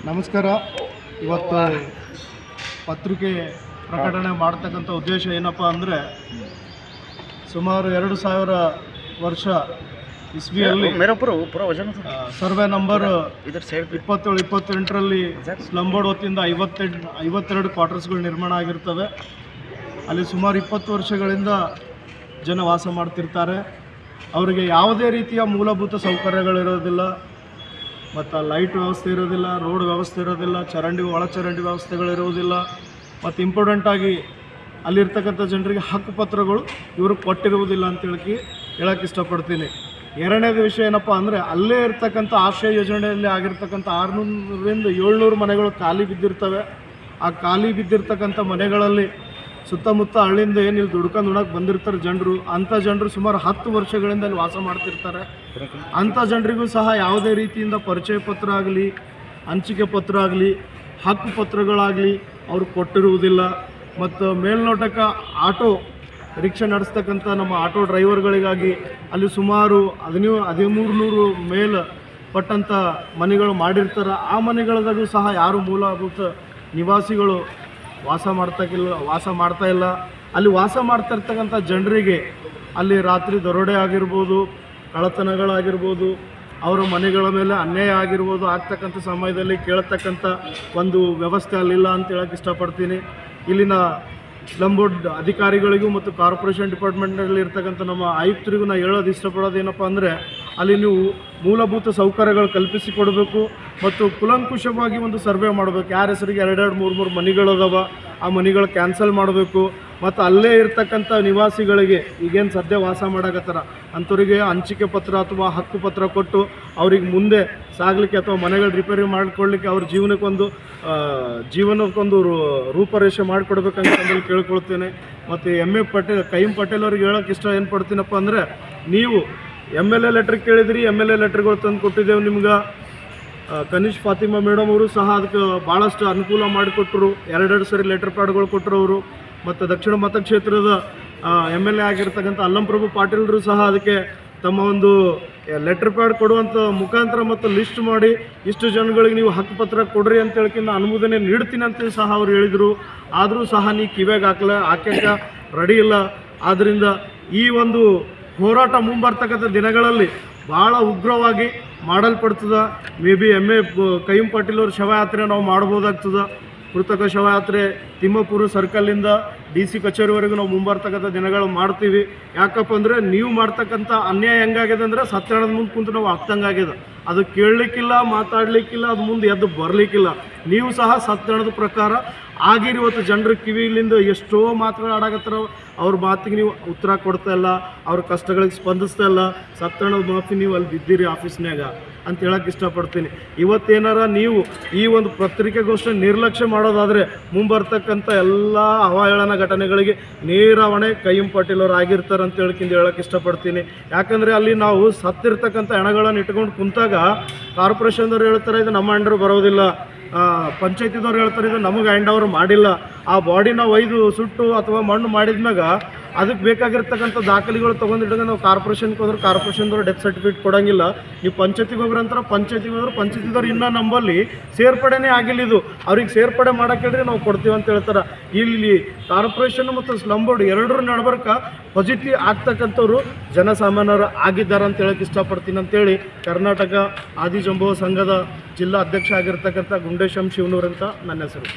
ನಮಸ್ಕಾರ. ಇವತ್ತು ಪತ್ರಿಕೆ ಪ್ರಕಟಣೆ ಮಾಡ್ತಕ್ಕಂಥ ಉದ್ದೇಶ ಏನಪ್ಪ ಅಂದರೆ, ಸುಮಾರು 2000 ವರ್ಷ ಇಸ್ವಿಯಲ್ಲಿ ಸರ್ವೆ ನಂಬರ್ 27-28ರಲ್ಲಿ ಸ್ಲಮ್ ಬೋರ್ಡ್ ವತಿಯಿಂದ 52 ಕ್ವಾರ್ಟರ್ಸ್ಗಳು ನಿರ್ಮಾಣ ಆಗಿರ್ತವೆ. ಅಲ್ಲಿ ಸುಮಾರು 20 ವರ್ಷಗಳಿಂದ ಜನ ವಾಸ ಮಾಡ್ತಿರ್ತಾರೆ. ಅವರಿಗೆ ಯಾವುದೇ ರೀತಿಯ ಮೂಲಭೂತ ಸೌಕರ್ಯಗಳಿರೋದಿಲ್ಲ, ಮತ್ತು ಲೈಟ್ ವ್ಯವಸ್ಥೆ ಇರೋದಿಲ್ಲ, ರೋಡ್ ವ್ಯವಸ್ಥೆ ಇರೋದಿಲ್ಲ, ಒಳಚರಂಡಿ ವ್ಯವಸ್ಥೆಗಳಿರೋದಿಲ್ಲ. ಮತ್ತು ಇಂಪಾರ್ಟೆಂಟಾಗಿ ಅಲ್ಲಿರ್ತಕ್ಕಂಥ ಜನರಿಗೆ ಹಕ್ಕುಪತ್ರಗಳು ಇವರು ಕೊಟ್ಟಿರುವುದಿಲ್ಲ ಅಂತ ಹೇಳಕ್ಕೆ ಇಷ್ಟಪಡ್ತೀನಿ. ಎರಡನೇದು ವಿಷಯ ಏನಪ್ಪ ಅಂದರೆ, ಅಲ್ಲೇ ಇರ್ತಕ್ಕಂಥ ಆಶ್ರಯ ಯೋಜನೆಯಲ್ಲಿ ಆಗಿರ್ತಕ್ಕಂಥ 600ರಿಂದ 700 ಮನೆಗಳು ಖಾಲಿ ಬಿದ್ದಿರ್ತವೆ. ಆ ಖಾಲಿ ಬಿದ್ದಿರ್ತಕ್ಕಂಥ ಮನೆಗಳಲ್ಲಿ ಸುತ್ತಮುತ್ತ ಹಳ್ಳಿಯಿಂದ ಏನು ಇಲ್ಲಿ ದುಡ್ಕೊಂಡು ಉಣಕ್ಕೆ ಬಂದಿರ್ತಾರೆ ಜನರು, ಅಂಥ ಜನರು ಸುಮಾರು 10 ವರ್ಷಗಳಿಂದ ಅಲ್ಲಿ ವಾಸ ಮಾಡ್ತಿರ್ತಾರೆ. ಅಂಥ ಜನರಿಗೂ ಸಹ ಯಾವುದೇ ರೀತಿಯಿಂದ ಪರಿಚಯ ಪತ್ರ ಆಗಲಿ, ಹಂಚಿಕೆ ಪತ್ರ ಆಗಲಿ, ಹಕ್ಕು ಪತ್ರಗಳಾಗಲಿ ಅವರು ಕೊಟ್ಟಿರುವುದಿಲ್ಲ. ಮತ್ತು ಮೇಲ್ನೋಟಕ್ಕೆ ಆಟೋ ರಿಕ್ಷಾ ನಡೆಸ್ತಕ್ಕಂಥ ನಮ್ಮ ಆಟೋ ಡ್ರೈವರ್ಗಳಿಗಾಗಿ ಅಲ್ಲಿ ಸುಮಾರು 1300 ಮೇಲ್ಪಟ್ಟಂಥ ಮನೆಗಳು ಮಾಡಿರ್ತಾರೆ. ಆ ಮನೆಗಳದಾಗೂ ಸಹ ಯಾರು ಮೂಲಭೂತ ನಿವಾಸಿಗಳು ವಾಸ ಮಾಡ್ತಾ ಇಲ್ಲ. ಅಲ್ಲಿ ವಾಸ ಮಾಡ್ತಿರ್ತಕ್ಕಂಥ ಜನರಿಗೆ ಅಲ್ಲಿ ರಾತ್ರಿ ದರೋಡೆ ಆಗಿರ್ಬೋದು, ಕಳ್ಳತನಗಳಾಗಿರ್ಬೋದು, ಅವರ ಮನೆಗಳ ಮೇಲೆ ಅನ್ಯಾಯ ಆಗಿರ್ಬೋದು, ಆಗ್ತಕ್ಕಂಥ ಸಮಯದಲ್ಲಿ ಕೇಳತಕ್ಕಂಥ ಒಂದು ವ್ಯವಸ್ಥೆ ಅಲ್ಲಿಲ್ಲ ಅಂತ ಹೇಳಕ್ಕೆ ಇಷ್ಟಪಡ್ತೀನಿ. ಇಲ್ಲಿನ ಸ್ಲಮ್ ಬೋರ್ಡ್ ಅಧಿಕಾರಿಗಳಿಗೂ ಮತ್ತು ಕಾರ್ಪೊರೇಷನ್ ಡಿಪಾರ್ಟ್ಮೆಂಟ್ನಲ್ಲಿ ಇರ್ತಕ್ಕಂಥ ನಮ್ಮ ಆಯುಕ್ತರಿಗೂ ನಾನು ಹೇಳೋದು ಇಷ್ಟಪಡೋದು ಏನಪ್ಪ ಅಂದರೆ, ಅಲ್ಲಿ ನೀವು ಮೂಲಭೂತ ಸೌಕರ್ಯಗಳು ಕಲ್ಪಿಸಿಕೊಡಬೇಕು ಮತ್ತು ಕುಲಂಕುಷವಾಗಿ ಒಂದು ಸರ್ವೆ ಮಾಡಬೇಕು. ಯಾರ ಹೆಸರಿಗೆ 2-3 ಮನೆಗಳದಾವ, ಆ ಮನೆಗಳು ಕ್ಯಾನ್ಸಲ್ ಮಾಡಬೇಕು. ಮತ್ತು ಅಲ್ಲೇ ಇರ್ತಕ್ಕಂಥ ನಿವಾಸಿಗಳಿಗೆ ಈಗೇನು ಸದ್ಯ ವಾಸ ಮಾಡಕತ್ತಾರ ಅಂಥವ್ರಿಗೆ ಹಂಚಿಕೆ ಪತ್ರ ಅಥವಾ ಹಕ್ಕು ಪತ್ರ ಕೊಟ್ಟು ಅವ್ರಿಗೆ ಮುಂದೆ ಸಾಗಲಿಕ್ಕೆ ಅಥವಾ ಮನೆಗಳು ರಿಪೇರಿ ಮಾಡಿಕೊಳ್ಳಿಕ್ಕೆ ಅವ್ರ ಜೀವನಕ್ಕೊಂದು ರೂಪರೇಷೆ ಮಾಡಿಕೊಡ್ಬೇಕಂತ ಕೇಳ್ಕೊಳ್ತೇನೆ. ಮತ್ತು ಕೈಮ್ ಪಟೇಲ್ ಅವ್ರಿಗೆ ಹೇಳೋಕ್ಕೆ ಏನು ಪಡ್ತೀನಪ್ಪ ಅಂದರೆ, ನೀವು MLA ಲೆಟ್ರ್ ಕೇಳಿದ್ರಿ, MLA ಲೆಟ್ರ್ಗಳು ತಂದು ಕೊಟ್ಟಿದ್ದೇವೆ ನಿಮ್ಗೆ. ಕನಿಷ್ ಫಾತಿಮಾ ಮೇಡಮ್ ಅವರು ಸಹ ಅದಕ್ಕೆ ಭಾಳಷ್ಟು ಅನುಕೂಲ ಮಾಡಿಕೊಟ್ಟರು. 2 ಸರಿ ಲೆಟರ್ ಪ್ಯಾಡ್ಗಳು ಕೊಟ್ಟರು ಅವರು. ಮತ್ತು ದಕ್ಷಿಣ ಮತಕ್ಷೇತ್ರದ MLA ಆಗಿರ್ತಕ್ಕಂಥ ಅಲ್ಲಂಪ್ರಭು ಪಾಟೀಲ್ರು ಸಹ ಅದಕ್ಕೆ ತಮ್ಮ ಒಂದು ಲೆಟರ್ ಪ್ಯಾಡ್ ಕೊಡುವಂಥ ಮುಖಾಂತರ ಮತ್ತು ಲಿಸ್ಟ್ ಮಾಡಿ ಇಷ್ಟು ಜನಗಳಿಗೆ ನೀವು ಹಕ್ಕುಪತ್ರ ಕೊಡ್ರಿ ಅಂತ ಹೇಳ್ಕಿನ್ನ ಅನುಮೋದನೆ ನೀಡ್ತೀನಿ ಅಂತೇಳಿ ಸಹ ಅವ್ರು ಹೇಳಿದರು. ಆದರೂ ಸಹ ನೀ ಕಿವ್ಯಾಗ ಹಾಕಕ್ಕೆ ರೆಡಿ ಇಲ್ಲ. ಆದ್ದರಿಂದ ಈ ಒಂದು ಹೋರಾಟ ಮುಂಬರ್ತಕ್ಕಂಥ ದಿನಗಳಲ್ಲಿ ಭಾಳ ಉಗ್ರವಾಗಿ ಮಾಡಲ್ಪಡ್ತದೆ. ಮೇ ಬಿ ಕೈಮ್ ಪಾಟೀಲ್ ಅವ್ರ ಶವಯಾತ್ರೆ ನಾವು ಮಾಡ್ಬೋದಾಗ್ತದೆ. ಕೃತಕ ಶವಯಾತ್ರೆ ತಿಮ್ಮಾಪುರ ಸರ್ಕಲ್ಲಿಂದ DC ಕಚೇರಿವರೆಗೂ ನಾವು ಮುಂಬರ್ತಕ್ಕಂಥ ದಿನಗಳು ಮಾಡ್ತೀವಿ. ಯಾಕಪ್ಪ ಅಂದರೆ, ನೀವು ಮಾಡ್ತಕ್ಕಂಥ ಅನ್ಯಾಯ ಹೆಂಗಾಗಿದೆ ಅಂದರೆ, ಸತ್ಯಾಣದ ಮುಂದೆ ಕುಂತು ನಾವು ಆಗ್ತಂಗಾಗಿದೆ. ಅದು ಕೇಳಲಿಕ್ಕಿಲ್ಲ, ಮಾತಾಡಲಿಕ್ಕಿಲ್ಲ, ಅದು ಮುಂದೆ ಎದ್ದು ಬರಲಿಕ್ಕಿಲ್ಲ. ನೀವು ಸಹ ಸತ್ಯಾಣದ ಪ್ರಕಾರ ಆಗಿರಿ. ಇವತ್ತು ಜನರ ಕಿವಿಲಿಂದ ಎಷ್ಟೋ ಮಾತುಗಳು ಆಡಾಕತ್ತಾರ. ಅವ್ರ ಮಾತಿಗೆ ನೀವು ಉತ್ತರ ಕೊಡ್ತಾ ಇಲ್ಲ, ಅವ್ರ ಕಷ್ಟಗಳಿಗೆ ಸ್ಪಂದಿಸ್ತಾ ಇಲ್ಲ. ಸತ್ಯಾಣದ ಮಾಫಿ ನೀವು ಅಲ್ಲಿ ಬಿದ್ದೀರಿ ಆಫೀಸ್ನಾಗ ಅಂತ ಹೇಳಕ್ಕೆ ಇಷ್ಟಪಡ್ತೀನಿ. ಇವತ್ತೇನಾರ ನೀವು ಈ ಒಂದು ಪತ್ರಿಕೆಗೋಷ್ಠಿ ನಿರ್ಲಕ್ಷ್ಯ ಮಾಡೋದಾದರೆ ಮುಂಬರ್ತಕ್ಕಂಥ ಎಲ್ಲ ಅವಹೇಳನ ಘಟನೆಗಳಿಗೆ ನೇರ ಹೊಣೆ ಕೈಮ್ ಪಾಟೀಲ್ ಅವ್ರು ಆಗಿರ್ತಾರೆ ಅಂತ ಹೇಳಕ್ಕೆ ಇಷ್ಟಪಡ್ತೀನಿ. ಯಾಕಂದರೆ ಅಲ್ಲಿ ನಾವು ಸತ್ತಿರ್ತಕ್ಕಂಥ ಹೆಣಗಳನ್ನು ಇಟ್ಕೊಂಡು ಕುಂತಾಗ ಕಾರ್ಪೊರೇಷನ್ದವ್ರು ಹೇಳ್ತಾರೆ ಇದು ನಮ್ಮ ಅಂಡರ್ ಬರೋದಿಲ್ಲ, ಪಂಚಾಯತಿದವ್ರು ಹೇಳ್ತಾರೆ ಇದು ನಮಗೆ ಹ್ಯಾಂಡ್ ಓವರ್ ಮಾಡಿಲ್ಲ. ಆ ಬಾಡಿನ ಒಯ್ದು ಸುಟ್ಟು ಅಥವಾ ಮಣ್ಣು ಮಾಡಿದ್ಮ್ಯಾಗ ಅದಕ್ಕೆ ಬೇಕಾಗಿರ್ತಕ್ಕಂಥ ದಾಖಲೆಗಳು ತೊಗೊಂಡಿಟ್ಟಾಗ ನಾವು ಕಾರ್ಪೊರೇಷನ್ಗೆ ಹೋದ್ರೆ ಕಾರ್ಪೊರೇಷನ್ದವ್ರು ಡೆತ್ ಸರ್ಟಿಫಿಕೇಟ್ ಕೊಡೋಂಗಿಲ್ಲ. ನೀವು ಪಂಚಾಯತಿಗೆ ಹೋಗ್ರಂತಾರೆ, ಪಂಚಾಯತಿದವ್ರು ಇನ್ನೂ ನಂಬಲ್ಲಿ ಸೇರ್ಪಡೆನೇ ಆಗಿಲ್ಲ. ಇದು ಅವ್ರಿಗೆ ಸೇರ್ಪಡೆ ಮಾಡೋಕೆ ಹೇಳ್ರಿ ನಾವು ಕೊಡ್ತೀವಿ ಅಂತ ಹೇಳ್ತಾರೆ. ಇಲ್ಲಿ ಕಾರ್ಪೊರೇಷನ್ ಮತ್ತು ಸ್ಲಮ್ ಬೋರ್ಡ್ ಎರಡರ ನಡಬರ್ಕ ಪಾಸಿಟಿವ್ ಆಗ್ತಕ್ಕಂಥವ್ರು ಜನಸಾಮಾನ್ಯರು ಆಗಿದ್ದಾರೆ ಅಂತ ಹೇಳಕ್ಕೆ ಇಷ್ಟಪಡ್ತೀನಿ ಅಂತೇಳಿ ಕರ್ನಾಟಕ ಆದಿಜಂಬೋ ಸಂಘದ ಜಿಲ್ಲಾ ಅಧ್ಯಕ್ಷ ಆಗಿರ್ತಕ್ಕಂಥ ಗುಂಡೇಶಂ ಶಿವನೂರ್ ಅಂತ ನನ್ನ ಹೆಸರು.